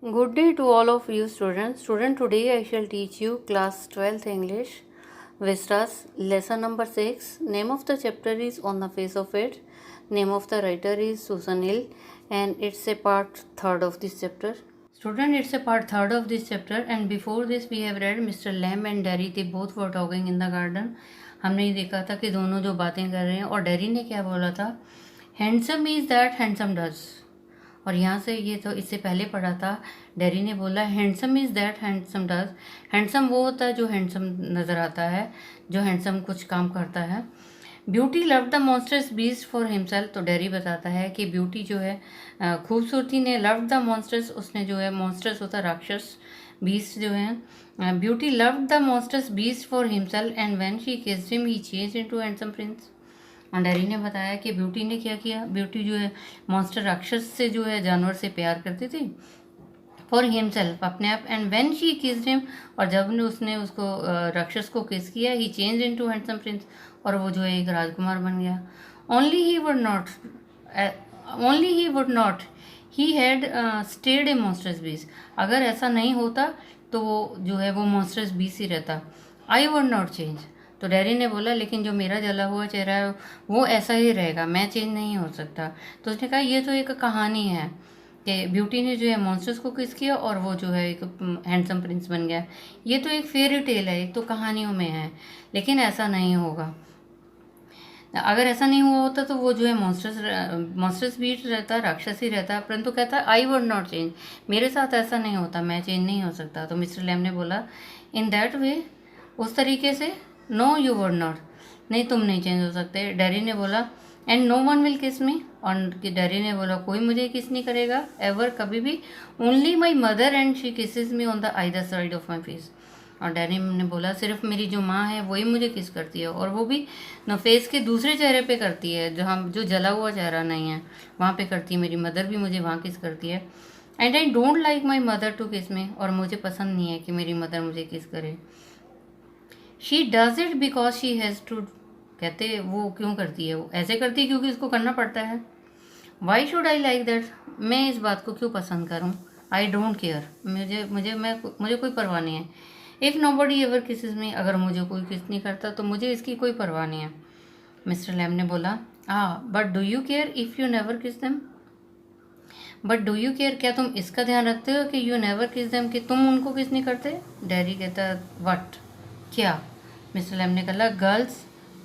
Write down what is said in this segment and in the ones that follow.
Good day to all of you students. Today I shall teach you class 12th English, Vistas, lesson number 6. Name of the chapter is On the Face of It. Name of the writer is Susan Hill, and it's a part 3rd of this chapter. Student, it's a part 3rd of this chapter, and before this we have read Mr. Lamb and Derry, they both were talking in the garden. हमने ये देखा था कि दोनों जो बातें कर रहे हैं, और डेरी ने क्या बोला था, handsome is that handsome does. और यहाँ से ये तो इससे पहले पढ़ा था, डेरी ने बोला handsome is that handsome does. Handsome वो होता है जो हैंडसम नज़र आता है, जो हैंडसम कुछ काम करता है। Beauty love the monsters beast for himself, तो डेरी बताता है कि ब्यूटी जो है खूबसूरती ने लव द मॉन्स्टर्स, उसने जो है मॉन्स्टर्स होता है राक्षस, बीस्ट जो है, beauty love the monsters beast for himself and when she kissed him he changed into handsome Prince. Dairy ने बताया कि ब्यूटी ने क्या किया, ब्यूटी जो है मॉन्स्टर राक्षस से जो है जानवर से प्यार करती थी, फॉर हिमसेल्फ अपने आप, and when she kissed him, और जब उसने उसको राक्षस को किस किया, ही चेंज इनटू हैंडसम प्रिंस, और वो जो है एक राजकुमार बन गया। Only he would not he had state A monsters बीस, अगर ऐसा नहीं होता तो वो जो है वो मॉन्स्टर्स बीस ही रहता। आई वुड नॉट चेंज, तो डेरी ने बोला लेकिन जो मेरा जला हुआ चेहरा है वो ऐसा ही रहेगा, मैं चेंज नहीं हो सकता। तो उसने कहा ये तो एक कहानी है कि ब्यूटी ने जो है मॉन्स्टर्स को किस किया और वो जो है एक हैंडसम प्रिंस बन गया। ये तो एक फेरी टेल है, एक तो कहानियों में है, लेकिन ऐसा नहीं होगा। अगर ऐसा नहीं हुआ होता तो वो जो है मॉन्स्टर्स भी रहता, राक्षस ही रहता, परंतु कहता आई वुड नॉट चेंज, मेरे साथ ऐसा नहीं होता, मैं चेंज नहीं हो सकता। तो मिस्टर लैम ने बोला इन दैट वे, उस तरीके से, नो यू वुड नॉट, नहीं तुम नहीं चेंज हो सकते। डेरी ने बोला एंड नो वन विल किस मी, और डेरी ने बोला कोई मुझे किस नहीं करेगा एवर, कभी भी, only my mother and she kisses me on the either side of my face. और डेरी ने बोला सिर्फ मेरी जो माँ है वही मुझे किस करती है, और वो भी न फेस के दूसरे चेहरे पे करती है, जहाँ जो जला हुआ चेहरा नहीं है वहाँ पे करती है, मेरी मदर भी मुझे वहाँ किस करती है। And I don't like my mother to kiss me, और मुझे पसंद नहीं है कि मेरी मदर मुझे किस करे। She does it because she has to, कहते वो क्यों करती है, वो ऐसे करती है क्योंकि इसको करना पड़ता है। Why should I like that, मैं इस बात को क्यों पसंद करूँ। आई डोंट केयर, मुझे कोई परवाह नहीं है। If nobody ever kisses me, अगर मुझे कोई किस नहीं करता तो मुझे इसकी कोई परवाह नहीं है। मिस्टर लैम ने बोला but do you care if you never किस them, but do you care, क्या तुम इसका ध्यान रखते हो कि यू नेवर किस देम, कि तुम उनको किस नहीं करते। डेरी कहता वट, क्या। मिस्टर लैम ने कहा गर्ल्स,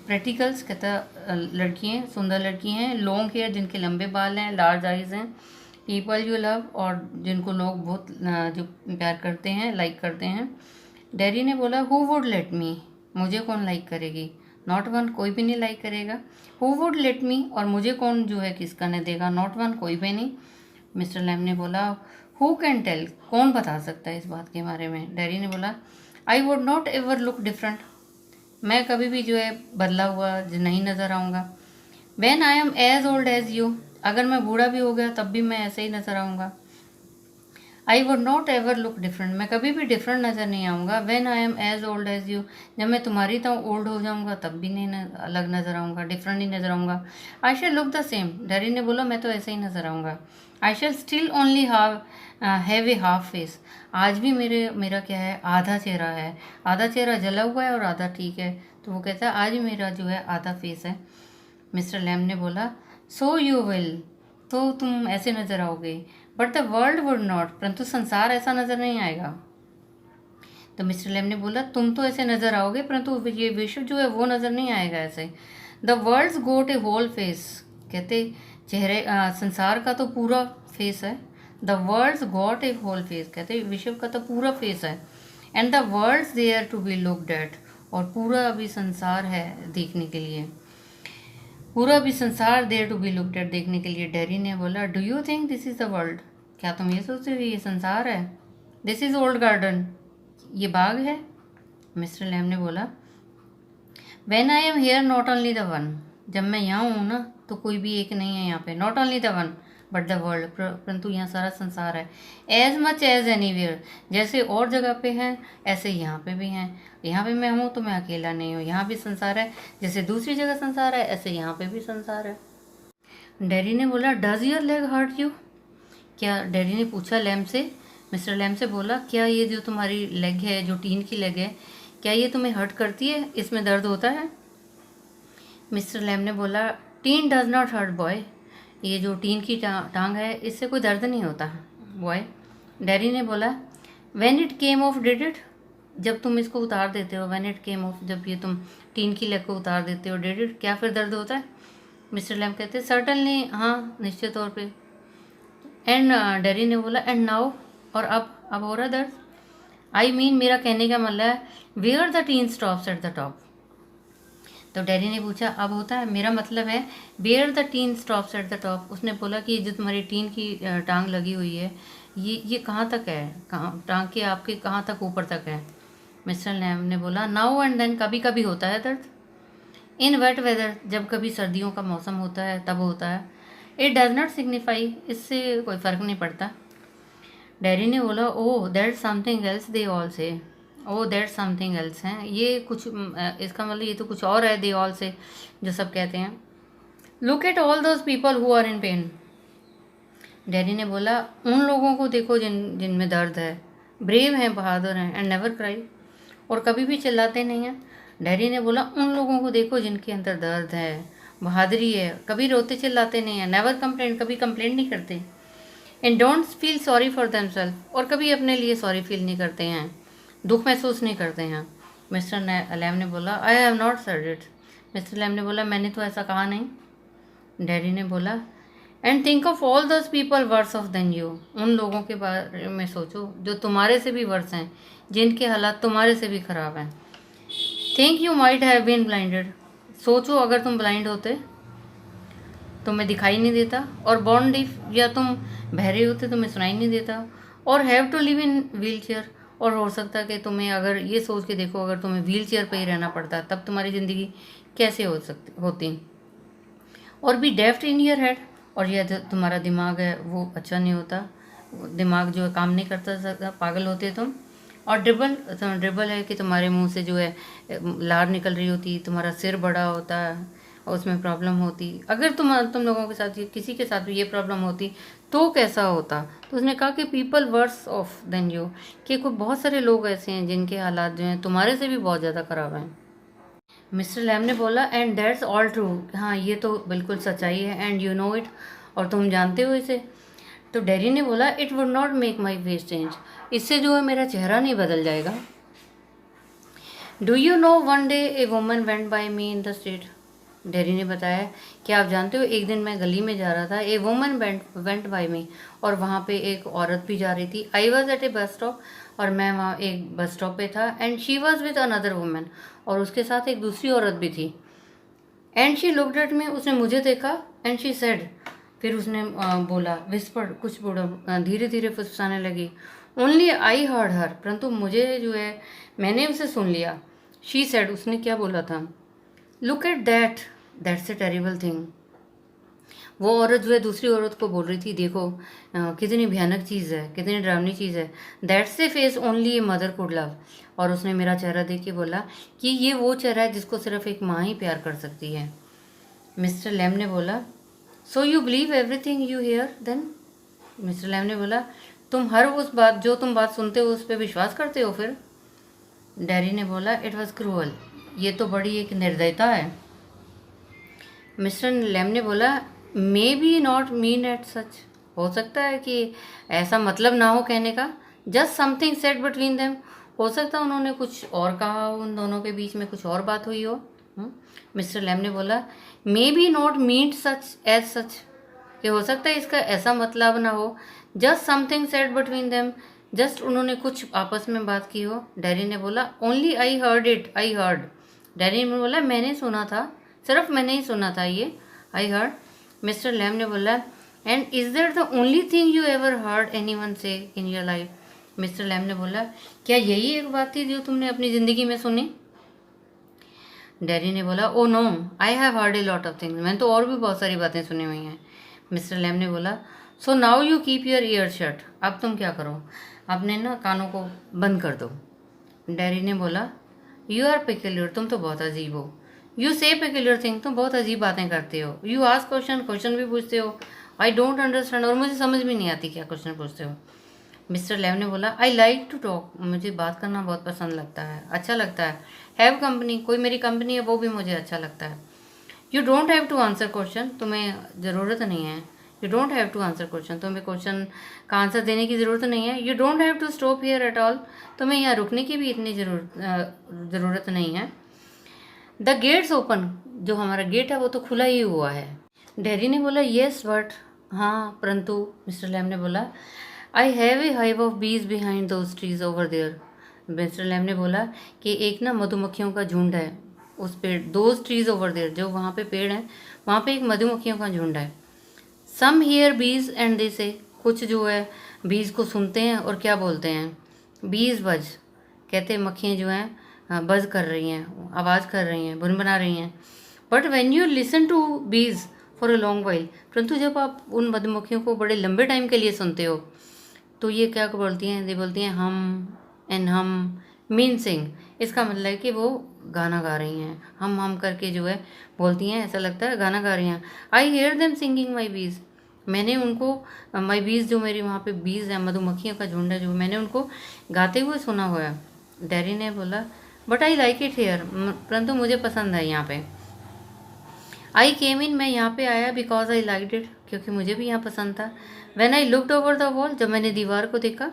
प्रेटी गर्ल्स, कहता लड़कियाँ, सुंदर लड़की हैं, लॉन्ग हेयर जिनके लंबे बाल हैं, लार्ज आइज़ हैं, पीपल यू लव, और जिनको लोग बहुत जो प्यार करते हैं, लाइक करते हैं। डेरी ने बोला हु वुड लेट मी, मुझे कौन लाइक करेगी, नॉट वन, कोई भी नहीं लाइक करेगा। हु वुड लेट मी, और मुझे कौन जो है किस करने देगा, नॉट वन, कोई भी नहीं। मिस्टर लैम ने बोला हु कैन टेल, कौन बता सकता है इस बात के बारे में। डेरी ने बोला आई would not ever look different, मैं कभी भी जो है बदला हुआ नहीं नज़र आऊँगा। When I am as old as you, अगर मैं बूढ़ा भी हो गया तब भी मैं ऐसे ही नज़र आऊँगा। I would not ever look different, मैं कभी भी डिफरेंट नज़र नहीं आऊँगा। When I am as old as you, जब मैं तुम्हारी तरह ओल्ड हो जाऊँगा तब भी नहीं अलग नज़र आऊँगा, डिफरेंट ही नज़र आऊँगा। I shall look the same, Derry ने बोला मैं तो ऐसे ही नज़र आऊँगा। I shall still only have a half face, आज भी मेरा क्या है, आधा चेहरा है, आधा चेहरा जला हुआ है और आधा ठीक है। तो वो कहता है आज मेरा जो है आधा फेस है। मिस्टर लैम ने बोला सो यू विल, तो तुम ऐसे नज़र आओगे, but the world would not, परंतु संसार ऐसा नज़र नहीं आएगा। तो मिस्टर लैम ने बोला तुम तो ऐसे नज़र आओगे परंतु ये विश्व जो है वो नज़र नहीं आएगा ऐसे। The world's got a whole face, कहते चेहरे संसार का तो पूरा फेस है। The world's got a whole face, कहते विश्व का तो पूरा फेस है। And the world's there to be looked at, और पूरा अभी संसार है देखने के लिए, पूरा भी संसार there to be looked at, देखने के लिए। डेरी ने बोला do you think this is the world, क्या तुम ये सोचते हो ये संसार है। दिस इज़ ओल्ड गार्डन, ये बाग है। मिस्टर लैम ने बोला when I am here not only the one, जब मैं यहाँ हूँ ना तो कोई भी एक नहीं है यहाँ पे, not only the one but the world, परंतु यहाँ सारा संसार है। एज मच एज एनीवेयर, जैसे और जगह पे हैं ऐसे यहाँ पे भी हैं, यहाँ पे मैं हूँ तो मैं अकेला नहीं हूँ, यहाँ भी संसार है, जैसे दूसरी जगह संसार है ऐसे यहाँ पे भी संसार है। डेरी ने बोला does your leg hurt you, क्या, डेरी ने पूछा लैम से मिस्टर लैम से बोला, क्या ये जो तुम्हारी लेग है, जो टीन की लेग है, क्या ये तुम्हें हर्ट करती है, इसमें दर्द होता है? मिस्टर लैम ने बोला, tin does not hurt boy, ये जो टीन की टांग है इससे कोई दर्द नहीं होता बॉय। डैडी ने बोला, when it came of did it, जब तुम इसको उतार देते हो, व्हेन इट केम ऑफ, जब ये तुम टीन की लेग को उतार देते हो, डिड इट, क्या फिर दर्द होता है? मिस्टर लैम कहते, सर्टनली, हाँ निश्चित तौर पे। एंड डैडी ने बोला, एंड नाउ, और अब हो रहा दर्द? आई मीन, मेरा कहने का मतलब है, where the tin stops at the top. तो डैडी ने पूछा, अब होता है? मेरा मतलब है, where the tin stops at the top. उसने बोला कि जो तुम्हारी टीन की टांग लगी हुई है, ये कहाँ तक है, कहाँ टांग के आपके कहाँ तक ऊपर तक है? मिस्टर लैम ने बोला, नाउ एंड देन, कभी कभी होता है दर्द। इन वेट वेदर, जब कभी सर्दियों का मौसम होता है तब होता है। इट डज नॉट सिग्निफाई, इससे कोई फ़र्क नहीं पड़ता। डैडी ने बोला, oh that something else they all से, ओह दैट समथिंग एल्स हैं, ये कुछ इसका मतलब ये तो कुछ और है, दे ऑल से जो सब कहते हैं। Look at all those people who are in pain. Daddy ने बोला, उन लोगों को देखो जिनमें दर्द है, ब्रेव हैं, बहादुर हैं, एंड नेवर क्राई, और कभी भी चिल्लाते नहीं हैं। डैडी ने बोला, उन लोगों को देखो जिनके अंदर दर्द है, बहादुरी है, कभी रोते चिल्लाते नहीं हैं, नेवर कंप्लेन, कभी कंप्लेंट नहीं करते, and don't feel sorry for themselves, और कभी अपने लिए सॉरी फील नहीं करते हैं, दुख महसूस नहीं करते हैं। मिस्टर लैम ने बोला, I have not said it. Mister Lamb ने बोला, मैंने तो ऐसा कहा नहीं। डैडी ने बोला, and think of all those people worse of than you, उन लोगों के बारे में सोचो जो तुम्हारे से भी वर्स हैं, जिनके हालात तुम्हारे से भी ख़राब हैं। Think you might have been blinded, सोचो अगर तुम ब्लाइंड होते, तुम्हें दिखाई नहीं देता, और बॉर्न डिफ, या तुम बहरे होते, तुम्हें सुनाई नहीं देता, और have to live in wheelchair, और हो सकता कि तुम्हें, अगर ये सोच के देखो, अगर तुम्हें व्हील चेयर पर ही रहना पड़ता तब तुम्हारी ज़िंदगी कैसे होती, और भी डेफ्ट इन ईयर हेड, और यह जो तुम्हारा दिमाग है वो अच्छा नहीं होता, दिमाग जो है काम नहीं करता, पागल होते तुम, और ड्रिबल है कि तुम्हारे मुंह से जो है लार निकल रही होती, तुम्हारा सिर बड़ा होता और उसमें प्रॉब्लम होती। अगर तुम लोगों के साथ, किसी के साथ भी ये प्रॉब्लम होती तो कैसा होता? तो उसने कहा कि people worse of than you, कि कोई बहुत सारे लोग ऐसे हैं जिनके हालात जो हैं तुम्हारे से भी बहुत ज़्यादा ख़राब हैं। मिस्टर लैम ने बोला, एंड दैट्स ऑल ट्रू, हाँ ये तो बिल्कुल सच्चाई है, एंड यू नो इट, और तुम जानते हो इसे। तो डैडी ने बोला, it would not make my face change, इससे जो है मेरा चेहरा नहीं बदल जाएगा। Do you know one day a woman went by me in the street. Daddy ने बताया कि आप जानते हो, एक दिन मैं गली में जा रहा था, ए वुमन वेंट बाय मी, और वहाँ पे एक औरत भी जा रही थी। I was at A bus stop, और मैं वहाँ एक बस स्टॉप पे था, and she was with another woman, और उसके साथ एक दूसरी औरत भी थी। And she looked at me, उसने मुझे देखा, एंड शी सेड, फिर उसने बोला, विस्पर्ड, कुछ बोला, धीरे धीरे फुसफुसाने लगी। ओनली आई हर्ड हर, परंतु मुझे जो है, मैंने उसे सुन लिया। शी सेड, उसने क्या बोला था, look at that, that's a terrible thing. वो औरत जो है दूसरी औरत को बोल रही थी, देखो कितनी भयानक चीज़ है, कितनी डरावनी चीज़ है। That's a face only a mother could love, और उसने मेरा चेहरा देख के बोला कि ये वो चेहरा है जिसको सिर्फ एक माँ ही प्यार कर सकती है। मिस्टर लैम ने बोला, so you believe everything you hear then. Mister Lamb ने बोला, तुम हर उस बात, जो तुम बात सुनते हो उस पर विश्वास करते हो फिर? डैडी ने बोला, इट वॉज क्रूअल, ये तो बड़ी एक निर्दयता है। मिस्टर लैम ने बोला, maybe not mean at such, हो सकता है कि ऐसा मतलब ना हो कहने का। Just something said between them, हो सकता है उन्होंने कुछ और कहा हो, उन दोनों के बीच में कुछ और बात हुई हो। मिस्टर लैम ने बोला, maybe not mean such as such, कि हो सकता है इसका ऐसा मतलब ना हो। Just something said between them, just उन्होंने कुछ आपस में बात की हो। डैडी ने बोला, only I heard it, I heard. Daddy ने बोला, मैंने सुना था, सिर्फ मैंने ही सुना था ये, आई हर्ड। मिस्टर लैम ने बोला, and is that the only thing you ever heard anyone say in your life. Mister Lamb ने बोला, क्या यही एक बात थी जो तुमने अपनी ज़िंदगी में सुनी? डैडी ने बोला, oh no, I have heard a lot of things, मैंने तो और भी बहुत सारी बातें सुनी हुई हैं। मिस्टर लैम ने बोला, so now you keep your year shut, अब तुम क्या करो, अपने ना कानों को बंद कर दो। डैडी ने बोला, यू आर पेक्यूलियर, तुम तो बहुत अजीब हो। यू से पेक्यूलियर थिंग, तुम बहुत अजीब बातें करते हो। यू आस्क क्वेश्चन, क्वेश्चन भी पूछते हो। आई डोंट अंडरस्टैंड, और मुझे समझ भी नहीं आती क्या क्वेश्चन पूछते हो। मिस्टर लेव ने बोला आई लाइक टू टॉक, मुझे बात करना बहुत पसंद लगता है, अच्छा लगता है। हैव कंपनी, कोई मेरी कंपनी है वो भी मुझे अच्छा लगता है। You don't have to answer question, तुम्हें ज़रूरत नहीं है। You don't have to answer question, तुम्हें क्वेश्चन का आंसर देने की ज़रूरत नहीं है। You don't have to stop here at all, तुम्हें यहाँ रुकने की भी इतनी ज़रूरत नहीं है। द गेट्स ओपन, जो हमारा गेट है वो तो खुला ही हुआ है। डैडी ने बोला येस बट, हाँ परंतु। मिस्टर लैम ने बोला I have a hive of bees behind those trees over there. Mister Lamb ने बोला कि एक ना मधुमक्खियों का झुंड है उस पेड़, दोज ट्रीज ओवर देयर, जो वहाँ पे पेड़ हैं वहाँ पे एक मधुमक्खियों का झुंड है। सम हियर बीज एंड दे से, कुछ जो है बीज को सुनते हैं और क्या बोलते हैं, बीज बज, कहते हैं मक्खियाँ जो हैं बज कर रही हैं, आवाज़ कर रही हैं, बुनबुना रही हैं। But when you listen to bees for a long while, परंतु जब आप उन मधुमक्खियों को बड़े लंबे टाइम के लिए सुनते हो तो ये क्या बोलती हैं, ये बोलती हैं हम एंड हम मीन सिंग। इसका मतलब है कि वो गाना गा रही हैं, हम करके जो है बोलती हैं, ऐसा लगता है गाना गा रही हैं। आई हेयर देम सिंगिंग माई बीज, मैंने उनको, माई बीज जो मेरी वहाँ पे बीज है, मधुमक्खियों का झुंड है, जो मैंने उनको गाते हुए सुना हुआ है। डैडी ने बोला but I like it here, परंतु मुझे पसंद है यहाँ पे। आई केम इन, मैं यहाँ पे आया बिकॉज आई लाइक इट, क्योंकि मुझे भी यहाँ पसंद था। When I looked over the wall, जब मैंने दीवार को देखा।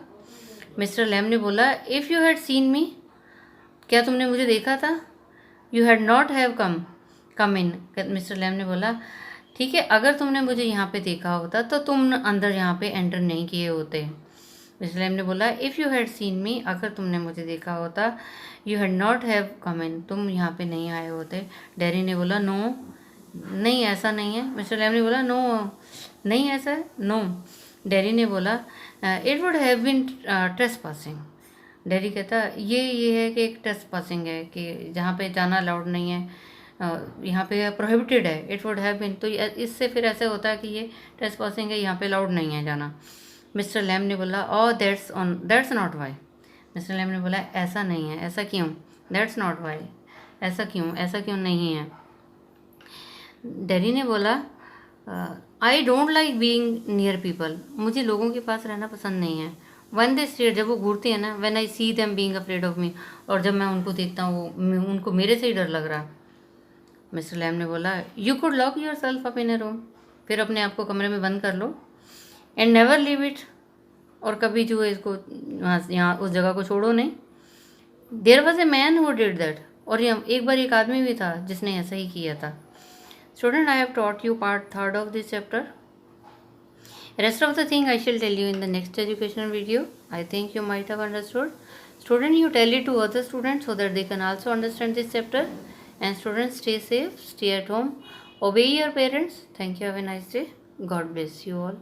मिस्टर लैम ने बोला if you had seen me, क्या तुमने मुझे देखा था। You had not have come in, Mister Lamb ने बोला ठीक है, अगर तुमने मुझे यहाँ पे देखा होता तो तुम अंदर यहाँ पे एंटर नहीं किए होते। मिस्टर लैम ने बोला if you had seen me, अगर तुमने मुझे देखा होता, you had not have come in, तुम यहाँ पे नहीं आए होते। डैडी ने बोला नो, नहीं ऐसा नहीं है। मिस्टर लैम ने बोला नो, नहीं ऐसा है, नो। डैडी ने बोला it would have been trespassing. Daddy कहता ये है कि एक ट्रेस पासिंग है, कि जहाँ पे जाना अलाउड नहीं है, यहाँ पे प्रोहिबिटेड है। इट वुड हैव बीन, तो इससे फिर ऐसे होता है कि ये ट्रेस पासिंग है, यहाँ पे अलाउड नहीं है जाना। मिस्टर लैम ने बोला oh that's not why. Mister Lamb ने बोला ऐसा नहीं है, ऐसा क्यों, दैट्स नॉट वाई, ऐसा क्यों नहीं है। डैडी ने बोला आई don't like being near people, मुझे लोगों के पास रहना पसंद नहीं है। वन दे स्टेयर, जब वो घूरते हैं ना, when I see them being afraid of me, और जब मैं उनको देखता हूँ उनको मेरे से ही डर लग रहा। मिस्टर लैम ने बोला you could lock your self up in A room, फिर अपने आप को कमरे में बंद कर लो। एंड नेवर लीव इट, और कभी जो है इसको यहाँ उस जगह को छोड़ो नहीं। There was a man who did that, और ये एक बार एक आदमी भी था जिसने ऐसा ही किया था। Student, I have taught you part 3rd of this chapter. Rest of the thing I shall tell you in the next educational video. I think you might have understood. Student, you tell it to other students so that they can also understand this chapter. And students, stay safe, stay at home, obey your parents. Thank you. Have a nice day. God bless you all.